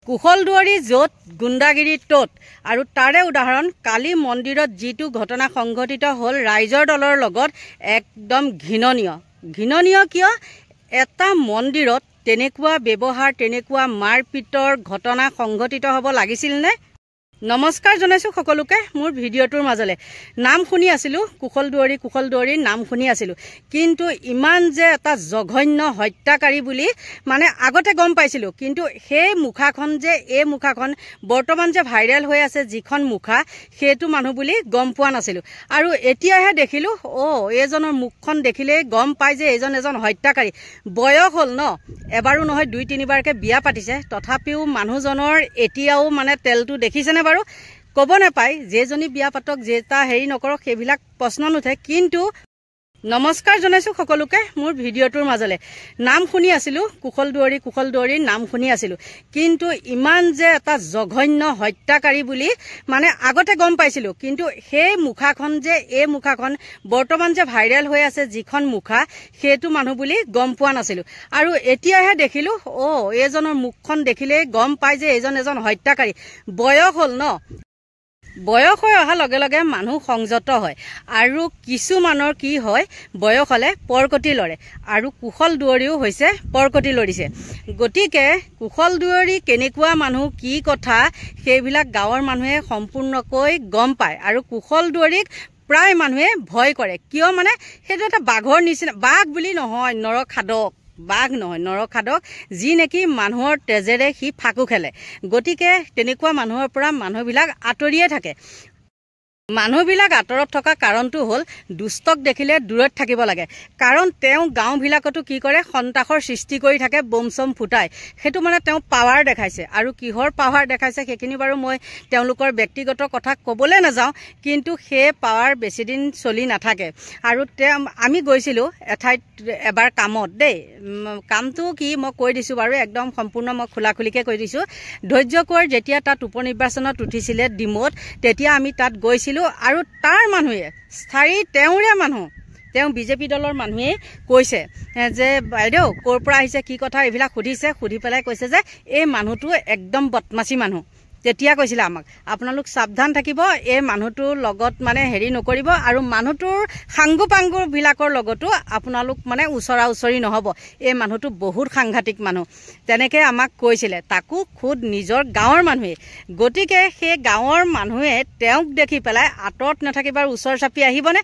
কুশলদুৱাৰী য'ত গুণ্ডাগিৰি ত'ত আৰু তাৰে উদাহৰণ কালি মন্দিৰত যিটো ঘটনা সংঘটিত হ'ল ৰাইজৰ দলৰ লগত একদম ঘৃণনীয় কিয় এটা মন্দিৰত তেনেকুৱা ব্যৱহাৰ তেনেকুৱা মাৰপিটৰ ঘটনা সংঘটিত হ'ব লাগিছিল নে নমস্কাৰ জনাইছো সকলোকে মোৰ ভিডিঅ'টোৰ মাজলে নাম শুনি আছিলো কুশলদুৱাৰী নাম শুনি আছিলো কিন্তু ইমান যে এটা জঘন্য হত্যাকাৰী বুলি মানে আগতে গম পাইছিলো কিন্তু সেই মুখাখন যে এই মুখাখন বৰ্তমান যে ভাইৰেল হৈ আছে যিখন মুখা সেইটো মানুহ বুলি গম পোৱা নাছিলো আৰু এতিয়াহে দেখিলো এইজনৰ মুখখন দেখিলে গম পাই যে এজন হত্যাকাৰী বয়স হ'ল ন এবাৰো নহয় দুই তিনিবাৰকে বিয়া পাতিছে তথাপিও মানুহজনৰ এতিয়াও মানে তেলটো দেখিছেনে বাৰু কব নাপায় যেজনী বিয়া পাতক যেটা হেৰি নকৰক সেইবিলাক প্ৰশ্ন নুঠে কিন্তু নমস্কাৰ জনাইছো সকলোকে মোৰ ভিডিঅ'টোৰ মাজলে নাম শুনি আছিলো কুশলদুৱাৰী নাম শুনি আছিলো কিন্তু ইমান যে এটা জঘন্য হত্যাকাৰী বুলি মানে আগতে গম পাইছিলো কিন্তু সেই মুখাখন যে এই মুখাখন বৰ্তমান যে ভাইৰেল হৈ আছে যিখন মুখা সেইটো মানুহ বুলি গম পোৱা নাছিলো আৰু এতিয়াহে দেখিলো এইজনৰ মুখখন দেখিলে গম পাই যে এজন হত্যাকাৰী বয়স হ'ল ন বয়স হৈ অহা লগে লগে মানুহ সংযত হয় আৰু কিছুমানৰ কি হয় বয়স হলে পৰকটি লৰে আৰু কুশলদুৱাৰীও হৈছে পৰকটি লৰিছে গতিকে কুশলদুৱাৰী কেনেকুৱা মানুহ কি কথা সেইবিলাক গাঁৱৰ মানুহে সম্পূৰ্ণকৈ গম পায় আৰু কুশলদুৱাৰীক প্ৰায় মানুহে ভয় কৰে কিয় মানে সেইটো এটা বাঘৰ নিচিনা বাঘ বুলি নহয় নৰখাদক বাঘ নহয় নৰখাদক যি নেকি মানুহৰ তেজেৰে সি ফাকু খেলে গতিকে তেনেকুৱা মানুহৰ পৰা মানুহবিলাক আঁতৰিয়ে থাকে মানুহবিলাক আঁতৰত থকা কাৰণটো হ'ল দুষ্টক দেখিলে দূৰত থাকিব লাগে কাৰণ তেওঁ গাঁওবিলাকতো কি কৰে সন্তাসৰ সৃষ্টি কৰি থাকে বমচম ফুটাই সেইটো মানে তেওঁ পাৱাৰ দেখাইছে আৰু কিহৰ পাৱাৰ দেখাইছে সেইখিনি বাৰু মই তেওঁলোকৰ ব্যক্তিগত কথা ক'বলৈ নাযাওঁ কিন্তু সেই পাৱাৰ বেছিদিন চলি নাথাকে আৰু আমি গৈছিলোঁ এঠাইত এবাৰ কামত দেই কামটো কি মই কৈ দিছোঁ বাৰু একদম সম্পূৰ্ণ মই খোলাখুলিকৈ কৈ দিছোঁ ধৈৰ্য কোঁৱৰ যেতিয়া তাত উপ নিৰ্বাচনত উঠিছিলে ডিমৌত তেতিয়া আমি তাত গৈছিলোঁ আৰু তাৰ মানুহে স্থায়ী তেওঁৰে মানুহ তেওঁ বিজেপি দলৰ মানুহে কৈছে যে বাইদেউ ক'ৰ পৰা আহিছে কি কথা এইবিলাক সুধি পেলাই কৈছে যে এই মানুহটো একদম বদমাছি মানুহ তেতিয়া কৈছিলে আমাক আপোনালোক সাৱধান থাকিব এই মানুহটোৰ লগত মানে হেৰি নকৰিব আৰু মানুহটোৰ সাংগু পাংগু বিলাকৰ লগতো আপোনালোক মানে ওচৰা-ওচৰি নহব এই মানুহটো বহুত সাংঘাতিক মানুহ তেনেকৈ আমাক কৈছিলে তাকো খুদ নিজৰ গাঁৱৰ মানুহে গতিকে সেই গাঁৱৰ মানুহে তেওঁক দেখি পেলাই আঁতৰত নাথাকিবাৰ ওচৰ চাপি আহিবনে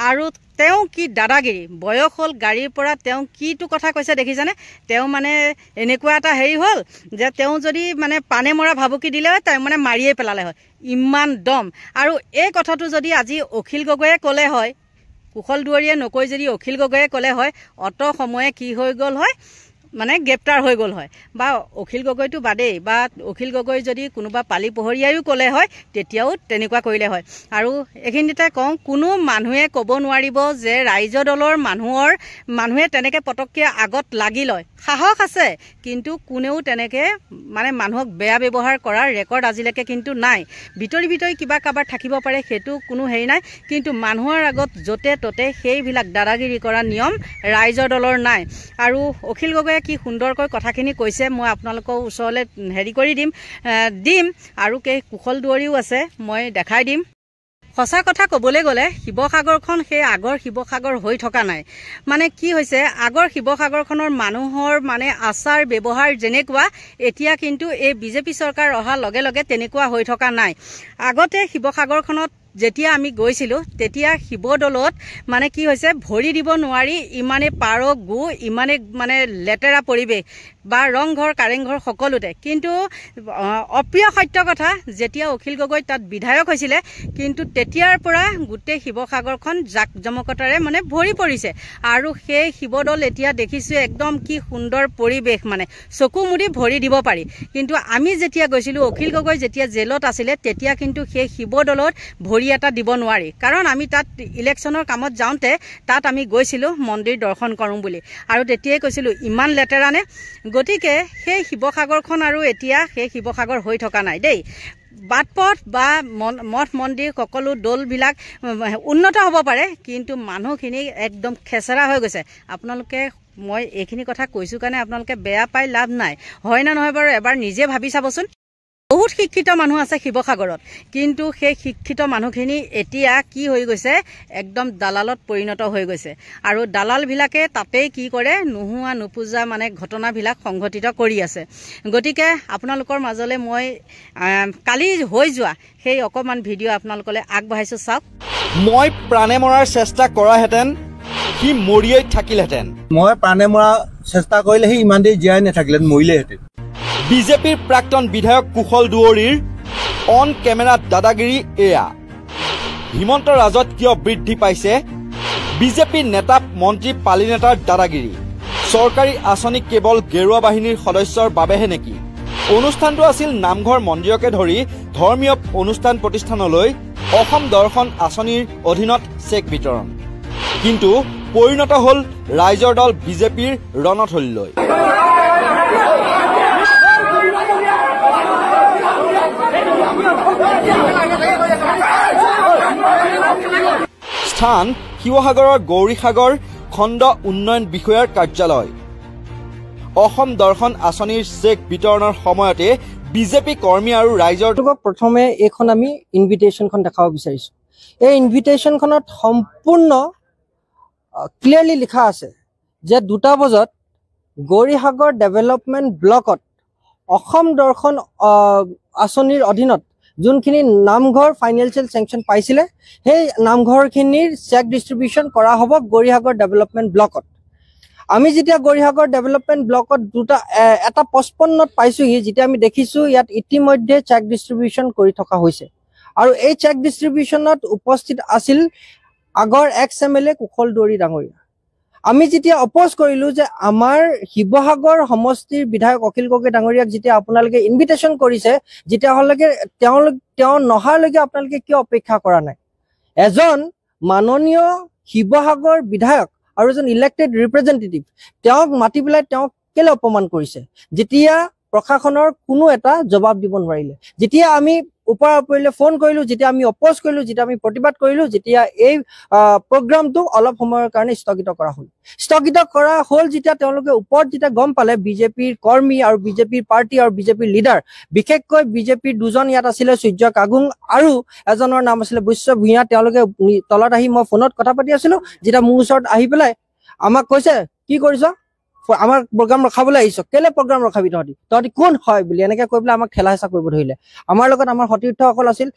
আৰু তেওঁ কি দাদাগিৰি বয়স হ'ল গাড়ীৰ পৰা তেওঁ কিটো কথা কৈছে দেখিছেনে তেওঁ মানে এনেকুৱা এটা হেৰি হ'ল যে তেওঁ যদি মানে পানে মৰা ভাবুকি দিলে তাই মানে মাৰিয়ে পেলালে হয় ইমান দম আৰু এই কথাটো যদি আজি অখিল গগৈয়ে ক'লে হয় কুশলদুৱাৰীয়ে নকৈ যদি অখিল গগৈয়ে ক'লে হয় অত সময়ে কি হৈ গ'ল হয় মানে গ্ৰেপ্তাৰ হৈ গ'ল হয় বা অখিল গগৈটো বাদেই বা অখিল গগৈ যদি কোনোবা পালি পহৰীয়ায়ো ক'লে হয় তেতিয়াও তেনেকুৱা কৰিলে হয় আৰু এইখিনিতে কওঁ কোনো মানুহে ক'ব নোৱাৰিব যে ৰাইজৰ দলৰ মানুহে তেনেকৈ পটককৈ আগত লাগি লয় সাহস আছে কিন্তু কোনেও তেনেকৈ মানে মানুহক বেয়া ব্যৱহাৰ কৰাৰ ৰেকৰ্ড আজিলৈকে কিন্তু নাই ভিতৰি কিবা কাবাৰ থাকিব পাৰে সেইটো কোনো হেৰি নাই কিন্তু মানুহৰ আগত য'তে ত'তে সেইবিলাক দাদাগিৰি কৰা নিয়ম ৰাইজৰ দলৰ নাই আৰু অখিল গগৈয়ে কি সুন্দৰকৈ কথাখিনি কৈছে মই আপোনালোকৰ ওচৰলৈ হেৰি কৰি দিম আৰু কুশলদুৱাৰীও আছে মই দেখাই দিম সঁচা কথা ক'বলৈ গ'লে শিৱসাগৰখন সেই আগৰ শিৱসাগৰ হৈ থকা নাই মানে কি হৈছে আগৰ শিৱসাগৰখনৰ মানুহৰ মানে আচাৰ ব্যৱহাৰ যেনেকুৱা এতিয়া কিন্তু এই বিজেপি চৰকাৰ অহাৰ লগে লগে তেনেকুৱা হৈ থকা নাই আগতে শিৱসাগৰখনত যেতিয়া আমি গৈছিলোঁ তেতিয়া শিৱদৌলত মানে কি হৈছে ভৰি দিব নোৱাৰি ইমানে পাৰ গু ইমানে মানে লেতেৰা পৰিৱেশ বা ৰংঘৰ কাৰেংঘৰ সকলোতে কিন্তু অপ্ৰিয় সত্য কথা যেতিয়া অখিল গগৈ তাত বিধায়ক হৈছিলে কিন্তু তেতিয়াৰ পৰা গোটেই শিৱসাগৰখন জাকজমকতাৰে মানে ভৰি পৰিছে আৰু সেই শিৱদৌল এতিয়া দেখিছোঁ একদম কি সুন্দৰ পৰিৱেশ মানে চকু মুদি ভৰি দিব পাৰি কিন্তু আমি যেতিয়া গৈছিলোঁ অখিল গগৈ যেতিয়া জেলত আছিলে তেতিয়া কিন্তু সেই শিৱদৌলত ভৰি এটা দিব নোৱাৰি কাৰণ আমি তাত ইলেকশ্যনৰ কামত যাওঁতে তাত আমি গৈছিলোঁ মন্দিৰ দৰ্শন কৰোঁ বুলি আৰু তেতিয়াই কৈছিলোঁ ইমান লেতেৰানে গতিকে সেই শিৱসাগৰখন আৰু এতিয়া সেই শিৱসাগৰ হৈ থকা নাই দেই বাটপথ বা মঠ মন্দিৰ সকলো দৌলবিলাক উন্নত হ'ব পাৰে কিন্তু মানুহখিনি একদম খেচেৰা হৈ গৈছে আপোনালোকে মই এইখিনি কথা কৈছোঁ কাৰণে আপোনালোকে বেয়া পাই লাভ নাই হয় না নহয় বাৰু এবাৰ নিজে ভাবি চাবচোন বহুত শিক্ষিত মানুহ আছে শিৱসাগৰত কিন্তু সেই শিক্ষিত মানুহখিনি এতিয়া কি হৈ গৈছে একদম দালালত পৰিণত হৈ গৈছে আৰু দালালবিলাকে তাতেই কি কৰে নোহোৱা নোপোজা মানে ঘটনাবিলাক সংঘটিত কৰি আছে গতিকে আপোনালোকৰ মাজলৈ মই কালি হৈ যোৱা সেই অকমান ভিডিঅ' আপোনালোকলৈ আগবঢ়াইছোঁ চাওক মই প্ৰাণে মৰাৰ চেষ্টা কৰাহেঁতেন সি মৰিয়েই থাকিলহেঁতেন মই প্ৰাণে মৰা চেষ্টা কৰিলে সি ইমান দেৰি জীয়াই নাথাকিলেহেঁতেন মৰিলেহেঁতেন বিজেপিৰ প্ৰাক্তন বিধায়ক কুশল দুৱৰীৰ অন কেমেৰা দাদাগিৰি এয়া হিমন্ত ৰাজত কিয় বৃদ্ধি পাইছে বিজেপি নেতা মন্ত্ৰী পালি নেতাৰ দাদাগিৰি চৰকাৰী আঁচনি কেৱল গেৰুৱা বাহিনীৰ সদস্যৰ বাবেহে নেকি অনুষ্ঠানটো আছিল নামঘৰ মন্দিৰকে ধৰি ধৰ্মীয় অনুষ্ঠান প্ৰতিষ্ঠানলৈ অসম দৰ্শন আঁচনিৰ অধীনত চেক বিতৰণ কিন্তু পৰিণত হ'ল ৰাইজৰ দল বিজেপিৰ ৰণথলীলৈ স্থান শিৱসাগৰৰ গৌৰীসাগৰ খণ্ড উন্নয়ন বিষয়াৰ কাৰ্যালয় অসম দৰ্শন আঁচনিৰ চেক বিতৰণৰ সময়তে বিজেপি কৰ্মী আৰু ৰাইজৰ প্ৰথমে এইখন আমি ইনভিটেশ্যনখন দেখাব বিচাৰিছোঁ এই ইনভিটেশ্যনখনত সম্পূৰ্ণ ক্লিয়াৰলি লিখা আছে যে 2টা বজাত গৌৰীসাগৰ ডেভেলপমেণ্ট ব্লকত অসম দৰ্শন আঁচনিৰ অধীনত যোনখিনি নামঘৰ ফাইনেন্সিয়েল চেংচন পাইছিলে সেই নামঘৰখিনিৰ চেক ডিষ্ট্ৰিবিউশ্যন কৰা হ'ব গৌৰীসাগৰ ডেভেলপমেণ্ট ব্লকত আমি যেতিয়া গৌৰীসাগৰ ডেভেলপমেণ্ট ব্লকত এটা 55ত পাইছোঁহি যেতিয়া আমি দেখিছোঁ ইয়াত ইতিমধ্যে চেক ডিষ্ট্ৰিবিউশ্যন কৰি থকা হৈছে আৰু এই চেক ডিষ্ট্ৰিবিউশ্যনত উপস্থিত আছিল আগৰ এক্স-MLA কুশল দুৱৰী ডাঙৰীয়া আমি যেতিয়া অপ'জ কৰিলোঁ যে আমাৰ শিৱসাগৰ সমষ্টিৰ বিধায়ক অখিল গগৈ ডাঙৰীয়াক যেতিয়া আপোনালোকে ইনভিটেশ্যন কৰিছে যেতিয়াহ'লৈকে তেওঁ নহালৈকে আপোনালোকে কিয় অপেক্ষা কৰা নাই এজন মাননীয় শিৱসাগৰ বিধায়ক আৰু এজন ইলেক্টেড ৰিপ্ৰেজেণ্টেটিভ তেওঁক মাতি পেলাই তেওঁক কেলে অপমান কৰিছে যেতিয়া প্ৰশাসনৰ কোনো এটা জবাব দিব নোৱাৰিলে যেতিয়া আমি ওপৰা-ওপৰিলে ফোন কৰিলোঁ যেতিয়া আমি অপ'জ কৰিলোঁ যেতিয়া আমি প্ৰতিবাদ কৰিলোঁ যেতিয়া এই প্ৰগ্ৰামটো অলপ সময়ৰ কাৰণে স্থগিত কৰা হ'ল যেতিয়া তেওঁলোকে ওপৰত যেতিয়া গম পালে বিজেপিৰ কৰ্মী আৰু বিজেপিৰ পাৰ্টি আৰু বিজেপিৰ লিডাৰ বিশেষকৈ বিজেপিৰ দুজন ইয়াত আছিলে সূৰ্য কাগুং আৰু এজনৰ নাম আছিলে বৈশ্য ভূঞা তেওঁলোকে তলত আহি মই ফোনত কথা পাতি আছিলোঁ যেতিয়া মোৰ ওচৰত আহি পেলাই আমাক কৈছে কি কৰিছ আমাৰ প্ৰগ্ৰাম ৰখাবলৈ আহিছ কেলে প্ৰগ্ৰাম ৰখাবি তহঁতি কোন হয় বুলি এনেকৈ কৈ পেলাই আমাক ঠেলা হেঁচা কৰিব ধৰিলে আমাৰ লগত আমাৰ সতীৰ্থসকল আছিল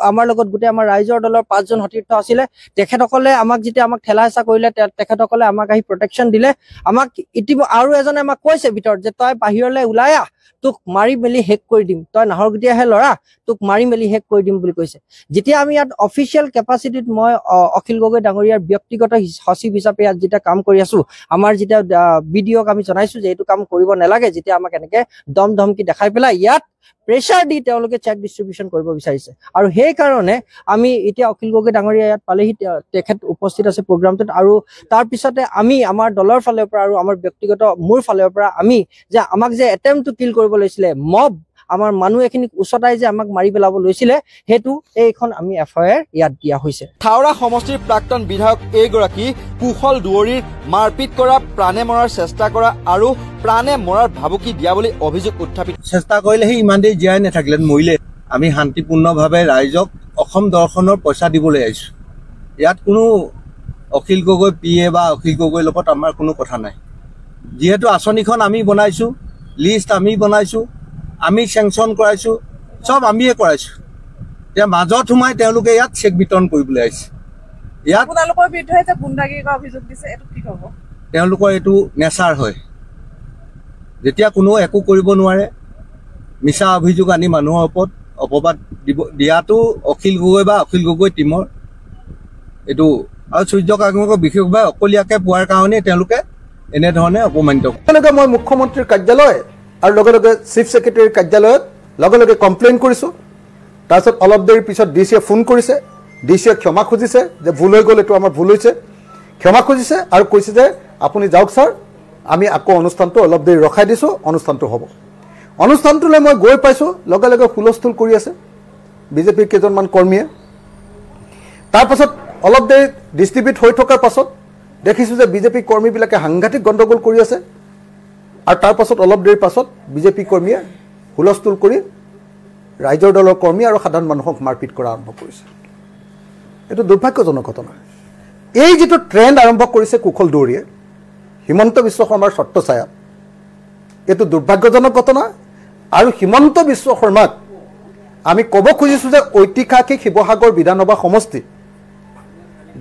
আমাৰ লগত গোটেই আমাৰ ৰাইজৰ দলৰ 5জন সতীৰ্থ আছিলে তেখেতসকলে আমাক যেতিয়া আমাক ঠেলা হেঁচা কৰিলে তেখেতসকলে আমাক আহি প্ৰটেকশ্যন দিলে আমাক আৰু এজনে আমাক কৈছে ভিতৰত যে তই বাহিৰলৈ ওলাই আহ তোক মাৰি মেলি শেষ কৰি দিম তই নাহৰগুটিয়াহে ল'ৰা তোক মাৰি মেলি শেষ কৰি দিম বুলি কৈছে যেতিয়া আমি ইয়াত অফিচিয়েল কেপাচিটিত মই অখিল গগৈ ডাঙৰীয়াৰ ব্যক্তিগত সচিব হিচাপে ইয়াত যেতিয়া কাম কৰি আছোঁ আমাৰ যেতিয়া ভিডিঅ'ক আমি জনাইছোঁ যে এইটো কাম কৰিব নালাগে যেতিয়া আমাক এনেকৈ দম ধমকি দেখাই পেলাই ইয়াত প্ৰেছাৰ দি তেওঁলোকে চেক ডিষ্ট্ৰিবিউশ্যন কৰিব বিচাৰিছে আৰু সেইকাৰণে আমি এতিয়া অখিল গগৈ ডাঙৰীয়া ইয়াত পালেহি তেখেত উপস্থিত আছে প্ৰগ্ৰামটোত আৰু তাৰপিছতে আমি আমাৰ দলৰ ফালৰ পৰা আৰু আমাৰ ব্যক্তিগত মোৰ ফালৰ পৰা আমি যে আমাক যে এটেম্প টু কিল কৰিব লৈছিলে মব আমাৰ মানুহ এখিনিক উচতাই যে আমাক মাৰি পেলাব লৈছিলে সেইটো এইখন আমি FIR ইয়াত দিয়া হৈছে থাওৰা সমষ্টিৰ প্ৰাক্তন বিধায়ক এইগৰাকী কুশল দুৱৰীৰ মাৰপিট কৰা প্ৰাণে মৰাৰ চেষ্টা কৰা আৰু প্ৰাণে মৰাৰ ভাবুকি দিয়া বুলি অভিযোগ উত্থাপিত চেষ্টা কৰিলে সি ইমান দেৰি জীয়াই নাথাকিলেহেঁতেন মৰিলে আমি শান্তিপূৰ্ণভাৱে ৰাইজক অসম দৰ্শনৰ পইচা দিবলৈ আহিছোঁ ইয়াত কোনো অখিল গগৈ PA বা অখিল গগৈৰ লগত আমাৰ কোনো কথা নাই যিহেতু আঁচনিখন আমি বনাইছোঁ লিষ্ট আমি বনাইছোঁ আমি চেংচন কৰাইছোঁ চব আমিয়ে কৰাইছোঁ এতিয়া মাজত সোমাই তেওঁলোকে ইয়াত চেক বিতৰণ কৰিবলৈ আহিছে ইয়াত আপোনালোকৰ বিৰুদ্ধে যে গুণ্ডাগিৰিৰ অভিযোগ দিছে এইটো কি হ'ব তেওঁলোকৰ এইটো নেচাৰ হয় যেতিয়া কোনো একো কৰিব নোৱাৰে মিছা অভিযোগ আনি মানুহৰ ওপৰত অপবাদ দিয়াটো অখিল গগৈ বা অখিল গগৈ টীমৰ এইটো আৰু সূৰ্য কাগুঙক বিশেষভাৱে অকলীয়াকৈ পোৱাৰ কাৰণে তেওঁলোকে এনেধৰণে অপমানিত তেওঁলোকে মই মুখ্যমন্ত্ৰীৰ কাৰ্যালয় আৰু লগে লগে চিফ ছেক্ৰেটাৰীৰ কাৰ্যালয়ত লগে লগে কমপ্লেইন কৰিছোঁ তাৰপিছত অলপ দেৰিৰ পিছত DCয়ে ফোন কৰিছে DCয়ে ক্ষমা খুজিছে যে ভুল হৈ গ'ল এইটো আমাৰ ভুল হৈছে ক্ষমা খুজিছে আৰু কৈছে যে আপুনি যাওক ছাৰ আমি আকৌ অনুষ্ঠানটো অলপ দেৰি ৰখাই দিছোঁ অনুষ্ঠানটো হ'ব অনুষ্ঠানটোলৈ মই গৈ পাইছোঁ লগে লগে হুলস্থুল কৰি আছে বিজেপিৰ কেইজনমান কৰ্মীয়ে তাৰপাছত অলপ দেৰি ডিষ্ট্ৰিবিউট হৈ থকাৰ পাছত দেখিছোঁ যে বিজেপি কৰ্মীবিলাকে সাংঘাতিক গণ্ডগোল কৰি আছে আৰু তাৰ পাছত অলপ দেৰি পাছত বিজেপি কৰ্মীয়ে হুলস্থুল কৰি ৰাইজৰ দলৰ কৰ্মী আৰু সাধাৰণ মানুহক মাৰপিট কৰা আৰম্ভ কৰিছে এইটো দুৰ্ভাগ্যজনক ঘটনা এই যিটো ট্ৰেণ্ড আৰম্ভ কৰিছে কুশল দুৱৰীয়ে হিমন্ত বিশ্ব শৰ্মাৰ ছত্ৰছায়াত এইটো দুৰ্ভাগ্যজনক ঘটনা আৰু হিমন্ত বিশ্ব শৰ্মাক আমি ক'ব খুজিছোঁ যে ঐতিহাসিক শিৱসাগৰ বিধানসভা সমষ্টি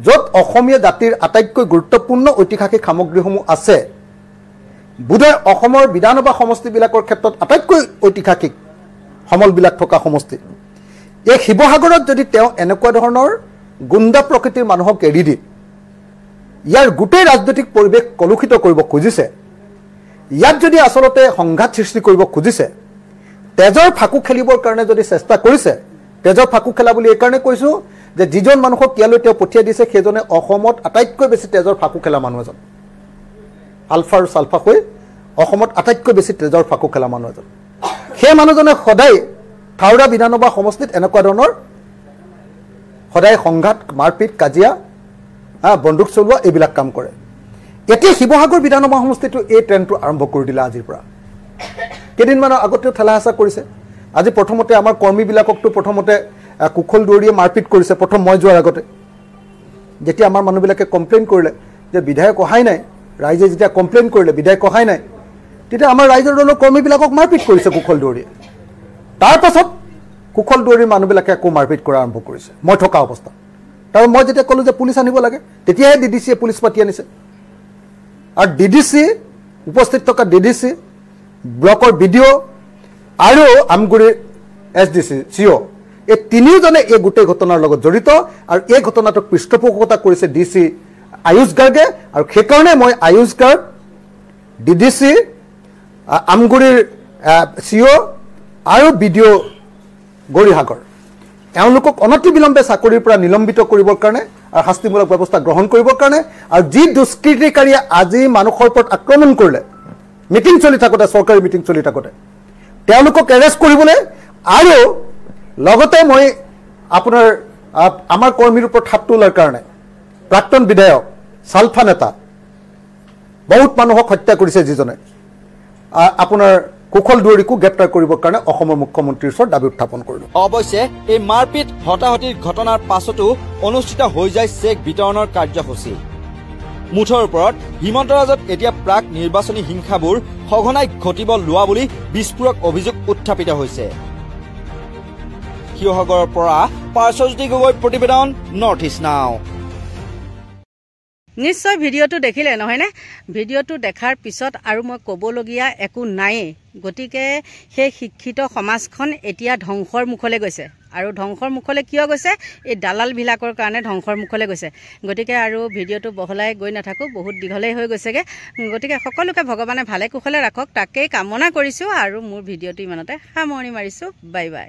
য'ত অসমীয়া জাতিৰ আটাইতকৈ গুৰুত্বপূৰ্ণ ঐতিহাসিক সামগ্ৰীসমূহ আছে বোধহয় অসমৰ বিধানসভা সমষ্টিবিলাকৰ ক্ষেত্ৰত আটাইতকৈ ঐতিহাসিক সমলবিলাক থকা সমষ্টি এই শিৱসাগৰত যদি তেওঁ এনেকুৱা ধৰণৰ গুণ্ডা প্ৰকৃতিৰ মানুহক এৰি দি ইয়াৰ গোটেই ৰাজনৈতিক পৰিৱেশ কলুষিত কৰিব খুজিছে ইয়াত যদি আচলতে সংঘাত সৃষ্টি কৰিব খুজিছে তেজৰ ফাকু খেলিবৰ কাৰণে যদি চেষ্টা কৰিছে তেজৰ ফাকু খেলা বুলি এইকাৰণে কৈছোঁ যে যিজন মানুহক ইয়ালৈ তেওঁ পঠিয়াই দিছে সেইজনে অসমত আটাইতকৈ বেছি তেজৰ ফাকু খেলা মানুহ এজন আলফা আৰু চালফা হৈ অসমত আটাইতকৈ বেছি তেজৰ ফাকু খেলা মানুহ এজন সেই মানুহজনে সদায় থাউৰা বিধানসভা সমষ্টিত এনেকুৱা ধৰণৰ সদায় সংঘাত মাৰপিট কাজিয়া বন্দুক চলোৱা এইবিলাক কাম কৰে এতিয়া শিৱসাগৰ বিধানসভা সমষ্টিটো এই ট্ৰেণ্ডটো আৰম্ভ কৰি দিলে আজিৰ পৰা কেইদিনমানৰ আগতেও ঠেলা হেঁচা কৰিছে আজি প্ৰথমতে আমাৰ কৰ্মীবিলাককতো প্ৰথমতে কুশল দুৱৰীয়ে মাৰপিট কৰিছে প্ৰথম মই যোৱাৰ আগতে যেতিয়া আমাৰ মানুহবিলাকে কমপ্লেইন কৰিলে যে বিধায়ক অহাই নাই ৰাইজে যেতিয়া কমপ্লেইন কৰিলে বিধায়ক অহাই নাই তেতিয়া আমাৰ ৰাইজৰ দলৰ কৰ্মীবিলাকক মাৰপিট কৰিছে কুশল দুৱৰীয়ে তাৰপাছত কুশল দুৱৰীৰ মানুহবিলাকে আকৌ মাৰপিট কৰা আৰম্ভ কৰিছে মই থকা অৱস্থাত তাৰ মই যেতিয়া ক'লোঁ যে পুলিচ আনিব লাগে তেতিয়াহে DDCয়ে পুলিচ পাতি আনিছে আৰু DDC উপস্থিত থকা DDC ব্লকৰ BDO আৰু আমগুৰিৰ SDC CO এই তিনিওজনে এই গোটেই ঘটনাৰ লগত জড়িত আৰু এই ঘটনাটোক পৃষ্ঠপোষকতা কৰিছে DC আয়ুষ গাৰ্গে আৰু সেইকাৰণে মই আয়ুষ গাৰ্গ DDC আমগুৰিৰ CO আৰু BDO গৌৰীসাগৰ এওঁলোকক অনতিবিলম্বে চাকৰিৰ পৰা নিলম্বিত কৰিবৰ কাৰণে আৰু শাস্তিমূলক ব্যৱস্থা গ্ৰহণ কৰিবৰ কাৰণে আৰু যি দুষ্কৃতিকাৰীয়ে আজি মানুহৰ ওপৰত আক্ৰমণ কৰিলে মিটিং চলি থাকোঁতে চৰকাৰী মিটিং চলি থাকোঁতে তেওঁলোকক এৰেষ্ট কৰিবলৈ আৰু লগতে মই আপোনাৰ আমাৰ কৰ্মীৰ ওপৰত হাত তোলাৰ কাৰণে প্ৰাক্তন বিধায়ক চালফা নেতা বহুত মানুহক হত্যা কৰিছে যিজনে আপোনাৰ কুশল দুৱৰীকো গ্ৰেপ্তাৰ কৰিবৰ কাৰণে অসমৰ মুখ্যমন্ত্ৰীৰ ওচৰত দাবী উত্থাপন কৰিলোঁ অৱশ্যে এই মাৰপিট হতাহতিৰ ঘটনাৰ পাছতো অনুষ্ঠিত হৈ যায় চেক বিতৰণৰ কাৰ্যসূচী মুঠৰ ওপৰত হিমন্ত ৰাজত এতিয়া প্ৰাক নিৰ্বাচনী হিংসাবোৰ সঘনাই ঘটিব লোৱা বুলি বিস্ফোৰক অভিযোগ উত্থাপিত হৈছে শিৱসাগৰৰ পৰা পাৰ্শ্বজ্যোতি গগৈ প্ৰতিবেদন নৰ্থ ইষ্ট নাও নিশ্চয় ভিডিঅ'টো দেখিলে নহয়নে ভিডিঅ'টো দেখাৰ পিছত আৰু মই ক'বলগীয়া একো নায়েই গতিকে সেই শিক্ষিত সমাজখন এতিয়া ধ্বংসৰ মুখলৈ গৈছে আৰু ধ্বংসৰ মুখলৈ কিয় গৈছে এই দালালবিলাকৰ কাৰণে ধ্বংসৰ মুখলৈ গৈছে গতিকে আৰু ভিডিঅ'টো বহলাই গৈ নাথাকোঁ বহুত দীঘলেই হৈ গৈছেগৈ গতিকে সকলোকে ভগৱানে ভালে কুশলে ৰাখক তাকেই কামনা কৰিছোঁ আৰু মোৰ ভিডিঅ'টো ইমানতে সামৰণি মাৰিছোঁ বাই বাই